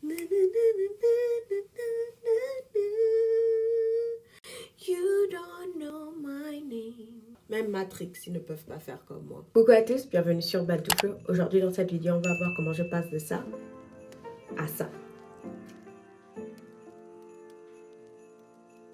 You don't know my name. Même Matrix, ils ne peuvent pas faire comme moi. Coucou à tous, bienvenue sur Bantoufle. Aujourd'hui dans cette vidéo, on va voir comment je passe de ça à ça.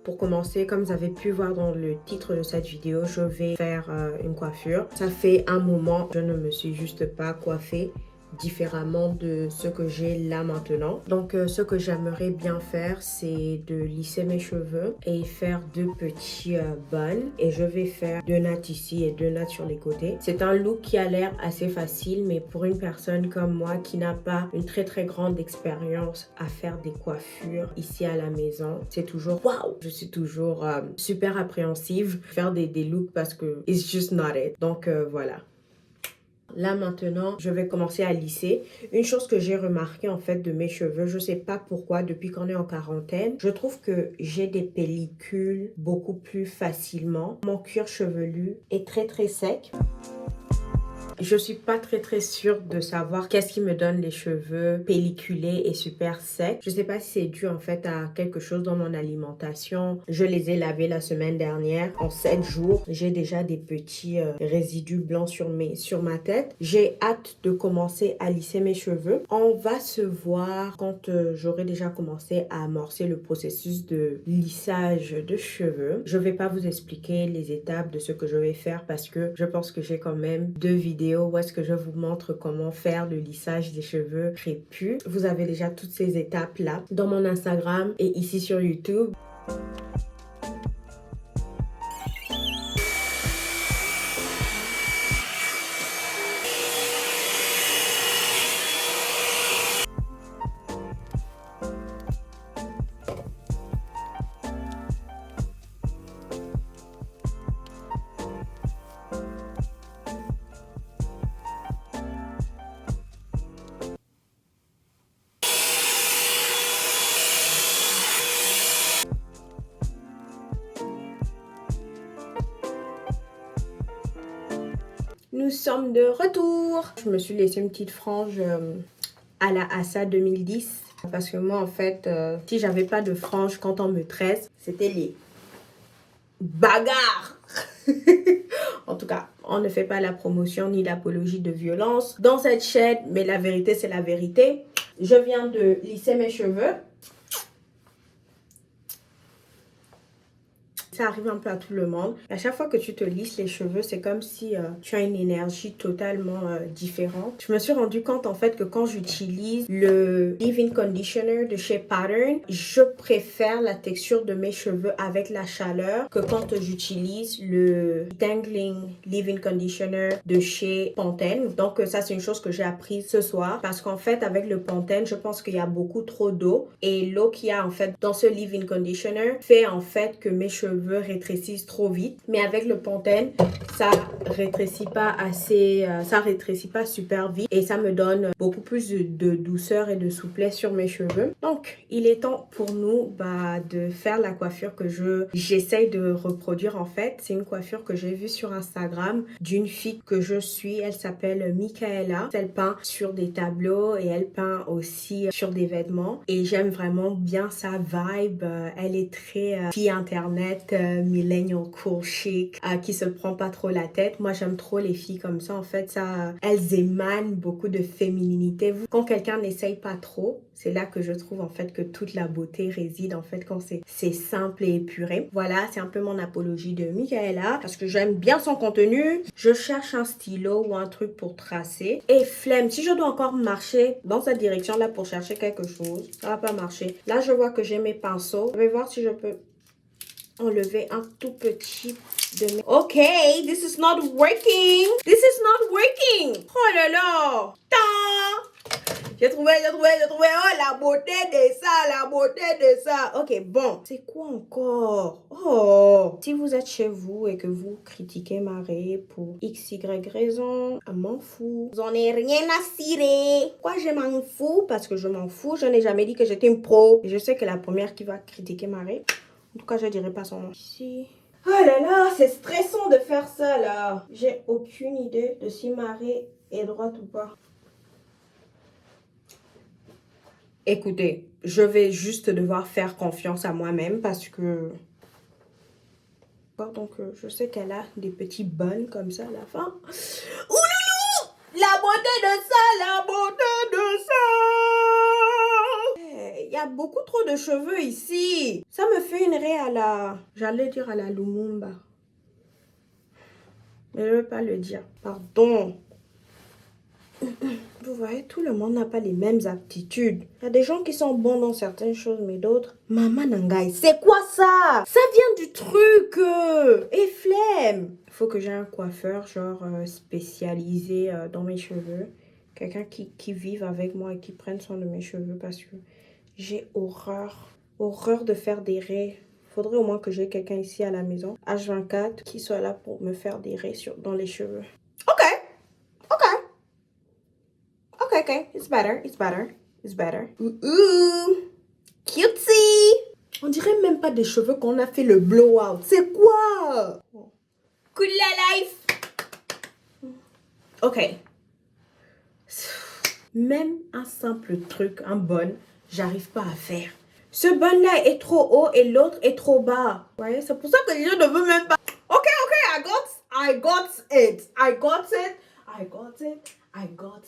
Pour commencer, comme vous avez pu voir dans le titre de cette vidéo, je vais faire une coiffure. Ça fait un moment, je ne me suis juste pas coiffée différemment de ce que j'ai là maintenant. Donc ce que j'aimerais bien faire, c'est de lisser mes cheveux et faire deux petits buns, et je vais faire deux nattes ici et deux nattes sur les côtés. C'est un look qui a l'air assez facile, mais pour une personne comme moi qui n'a pas une très grande expérience à faire des coiffures ici à la maison, c'est toujours waouh. Je suis toujours super appréhensive à faire des looks parce que it's just not it. Donc voilà. Là maintenant, je vais commencer à lisser. Une chose que j'ai remarqué en fait de mes cheveux, je sais pas pourquoi, depuis qu'on est en quarantaine, je trouve que j'ai des pellicules beaucoup plus facilement. Mon cuir chevelu est très sec. Je suis pas très sûre de savoir qu'est-ce qui me donne les cheveux pelliculés et super secs. Je sais pas si c'est dû en fait à quelque chose dans mon alimentation. Je les ai lavés la semaine dernière. En 7 jours, j'ai déjà des petits résidus blancs sur ma tête. J'ai hâte de commencer à lisser mes cheveux. On va se voir quand j'aurai déjà commencé à amorcer le processus de lissage de cheveux. Je vais pas vous expliquer les étapes de ce que je vais faire parce que je pense que j'ai quand même 2 vidéos où est-ce que je vous montre comment faire le lissage des cheveux crépus. Vous avez déjà toutes ces étapes là dans mon Instagram et ici sur YouTube. Nous sommes de retour. Je me suis laissé une petite frange à la Assa 2010. Parce que moi, en fait, si j'avais pas de frange quand on me tresse, c'était les bagarres. En tout cas, on ne fait pas la promotion ni l'apologie de violence dans cette chaîne. Mais la vérité, c'est la vérité. Je viens de lisser mes cheveux. Ça arrive un peu à tout le monde. À chaque fois que tu te lisses les cheveux, c'est comme si tu as une énergie totalement différente. Je me suis rendu compte en fait que quand j'utilise le leave-in conditioner de chez Pattern, je préfère la texture de mes cheveux avec la chaleur que quand j'utilise le Dangling leave-in conditioner de chez Pantene. Donc ça, c'est une chose que j'ai apprise ce soir parce qu'en fait avec le Pantene, je pense qu'il y a beaucoup trop d'eau, et l'eau qu'il y a en fait dans ce leave-in conditioner fait en fait que mes cheveux rétrécissent trop vite. Mais avec le Pantene, ça rétrécit pas assez, ça rétrécit pas super vite, et ça me donne beaucoup plus de douceur et de souplesse sur mes cheveux. Donc il est temps pour nous de faire la coiffure que j'essaye de reproduire en fait. C'est une coiffure que j'ai vue sur Instagram d'une fille que je suis. Elle s'appelle Michaela. Elle peint sur des tableaux et elle peint aussi sur des vêtements, et j'aime vraiment bien sa vibe. Elle est très fille internet, millennial cool chic, qui se prend pas trop la tête. Moi j'aime trop les filles comme ça en fait. Ça, elles émanent beaucoup de fémininité. Quand quelqu'un n'essaye pas trop, c'est là que je trouve en fait que toute la beauté réside en fait, quand c'est simple et épuré. Voilà, c'est un peu mon apologie de Michaela parce que j'aime bien son contenu. Je cherche un stylo ou un truc pour tracer. Et flemme, si je dois encore marcher dans cette direction là pour chercher quelque chose, ça va pas marcher. Là je vois que j'ai mes pinceaux. Je vais voir si je peux enlever un tout petit de mes... Ok, this is not working. This is not working. Oh là là. J'ai trouvé. Oh, la beauté de ça, la beauté de ça. Ok, bon. C'est quoi encore? Oh. Si vous êtes chez vous et que vous critiquez Marie pour XY raison, je m'en fous. J'en ai rien à cirer. Pourquoi je m'en fous? Parce que je m'en fous. Je n'ai jamais dit que j'étais une pro. Et je sais que la première qui va critiquer Marie, en tout cas, je dirai pas son nom. Ici. Oh là là, c'est stressant de faire ça là. J'ai aucune idée de si Marie est droite ou pas. Écoutez, je vais juste devoir faire confiance à moi-même parce que... Donc, je sais qu'elle a des petits buns comme ça à la fin. Ouloulou! La beauté de ça, la beauté de ça! Il y a beaucoup trop de cheveux ici. Ça me fait une raie à la... J'allais dire à la Lumumba. Mais je ne veux pas le dire. Pardon. Vous voyez, tout le monde n'a pas les mêmes aptitudes. Il y a des gens qui sont bons dans certaines choses, mais d'autres... Maman Nangai, c'est quoi ça? Ça vient du truc. Et flemme. Il faut que j'ai un coiffeur, genre spécialisé dans mes cheveux. Quelqu'un qui vive avec moi et qui prenne soin de mes cheveux parce que j'ai horreur. Horreur de faire des raies. Faudrait au moins que j'ai quelqu'un ici à la maison, H24, qui soit là pour me faire des raies dans les cheveux. Ok. Okay. It's better. It's better. Ooh. Cutesy. On dirait même pas des cheveux qu'on a fait le blowout. C'est quoi? Coup de la life. Ok. Même un simple truc, un bun, j'arrive pas à faire. Ce bun-là est trop haut et l'autre est trop bas. Vous voyez, c'est pour ça que je ne veux même pas. Ok, I got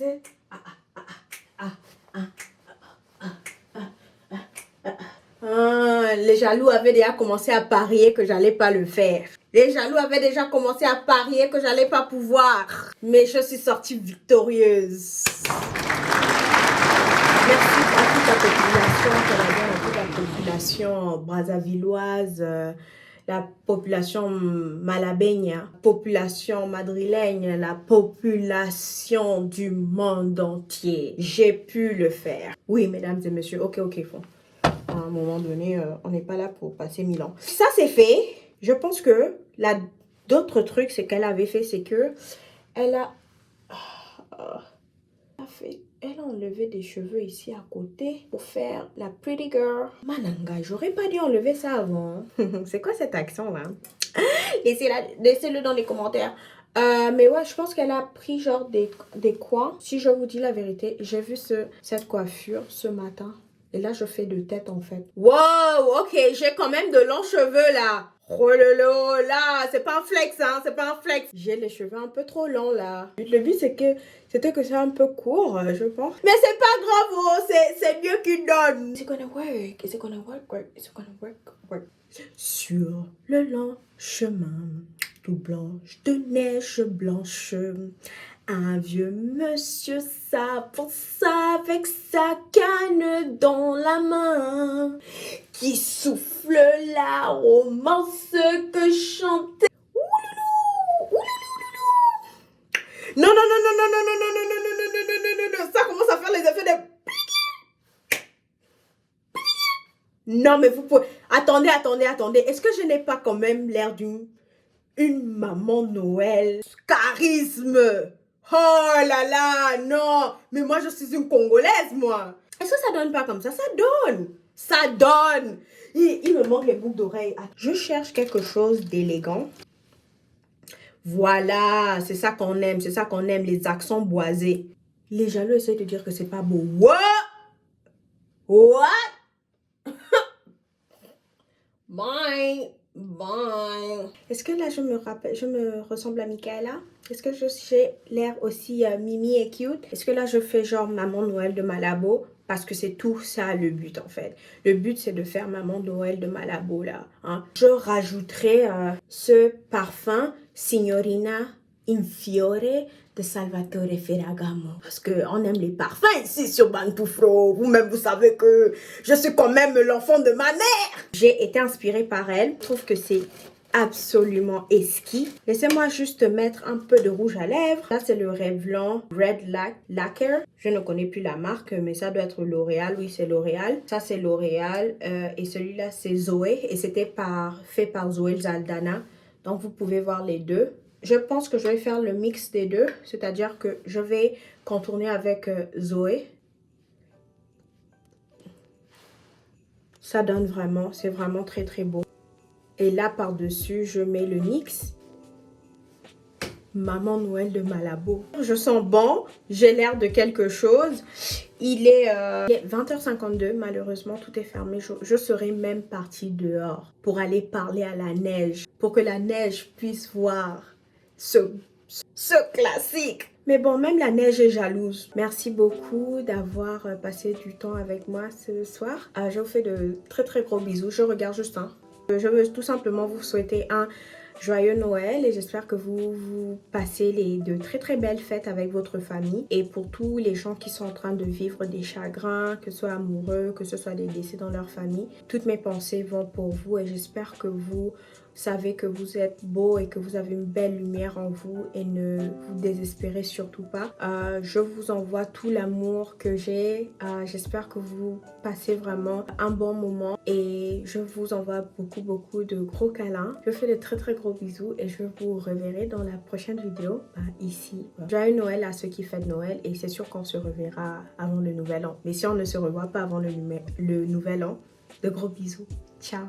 it. Les jaloux avaient déjà commencé à parier que j'allais pas le faire. Les jaloux avaient déjà commencé à parier que j'allais pas pouvoir. Mais je suis sortie victorieuse. Merci à toute la population canadienne, à toute la population brazzavilloise, la population malabaigne, la population madrilène, la population du monde entier. J'ai pu le faire. Oui, mesdames et messieurs, ok, fond. À un moment donné, on n'est pas là pour passer 1000 ans. Ça, c'est fait. Je pense que d'autres trucs, c'est qu'elle avait fait, c'est que elle a fait... Elle a enlevé des cheveux ici à côté pour faire la pretty girl. Mananga, j'aurais pas dû enlever ça avant. C'est quoi cet accent là? Laissez-le dans les commentaires. Mais ouais, je pense qu'elle a pris genre des coins. Si je vous dis la vérité, j'ai vu cette coiffure ce matin. Et là, je fais de tête en fait. Wow, ok, j'ai quand même de longs cheveux là. Oh lolo, là, c'est pas un flex, hein, c'est pas un flex. J'ai les cheveux un peu trop longs là. Le but, c'était que c'est un peu court, je pense. Mais c'est pas grave, oh, c'est Dieu qui donne. Is it gonna work? Is it gonna work? Is it gonna work? Sur le long chemin, tout blanche de neige blanche, un vieux monsieur s'avance avec sa canne dans la main, qui souffle la romance que chantait. Non, ça commence à faire les effets de... Non, mais vous pouvez... Attendez. Est-ce que je n'ai pas quand même l'air d'une maman Noël? Charisme. Oh là là, non. Mais moi, je suis une Congolaise, moi. Est-ce que ça donne pas comme ça? Ça donne. Il me manque les boucles d'oreilles. Je cherche quelque chose d'élégant. Voilà, c'est ça qu'on aime, les accents boisés. Les jaloux essaient de dire que c'est pas beau. What? Bye. Est-ce que là, je me ressemble à Michaela? Est-ce que j'ai l'air aussi mimi et cute? Est-ce que là, je fais genre Maman Noël de Malabo? Parce que c'est tout ça le but en fait. Le but, c'est de faire Maman Noël de Malabo là. Hein. Je rajouterai ce parfum Signorina Infiore de Salvatore Ferragamo. Parce qu'on aime les parfums ici sur Bantoufro. Vous-même, vous savez que je suis quand même l'enfant de ma mère. J'ai été inspirée par elle. Je trouve que c'est absolument esquis. Laissez-moi juste mettre un peu de rouge à lèvres. Là, c'est le Revlon Red Lacquer. Je ne connais plus la marque, mais ça doit être L'Oréal. Oui, c'est L'Oréal. Ça, c'est L'Oréal. Et celui-là, c'est Zoé. Et c'était fait par Zoé Zaldana. Donc, vous pouvez voir les deux. Je pense que je vais faire le mix des deux. C'est-à-dire que je vais contourner avec Zoé. Ça donne vraiment, c'est vraiment très très beau. Et là, par-dessus, je mets le mix. Maman Noël de Malabo. Je sens bon, j'ai l'air de quelque chose. Il est 20h52, malheureusement tout est fermé. Je serais même partie dehors pour aller parler à la neige, pour que la neige puisse voir ce classique. Mais bon, même la neige est jalouse. Merci beaucoup d'avoir passé du temps avec moi ce soir. Je vous fais de très très gros bisous. Je regarde juste un. Je veux tout simplement vous souhaiter un joyeux Noël et j'espère que vous passez de très très belles fêtes avec votre famille. Et pour tous les gens qui sont en train de vivre des chagrins, que ce soit amoureux, que ce soit des décès dans leur famille, toutes mes pensées vont pour vous et j'espère que vous savez que vous êtes beau et que vous avez une belle lumière en vous et ne vous désespérez surtout pas. Je vous envoie tout l'amour que j'ai. J'espère que vous passez vraiment un bon moment et je vous envoie beaucoup de gros câlins. Je vous fais de très très gros bisous et je vous reverrai dans la prochaine vidéo ici. Joyeux Noël à ceux qui fêtent Noël et c'est sûr qu'on se reverra avant le nouvel an. Mais si on ne se revoit pas avant le nouvel an, de gros bisous. Ciao.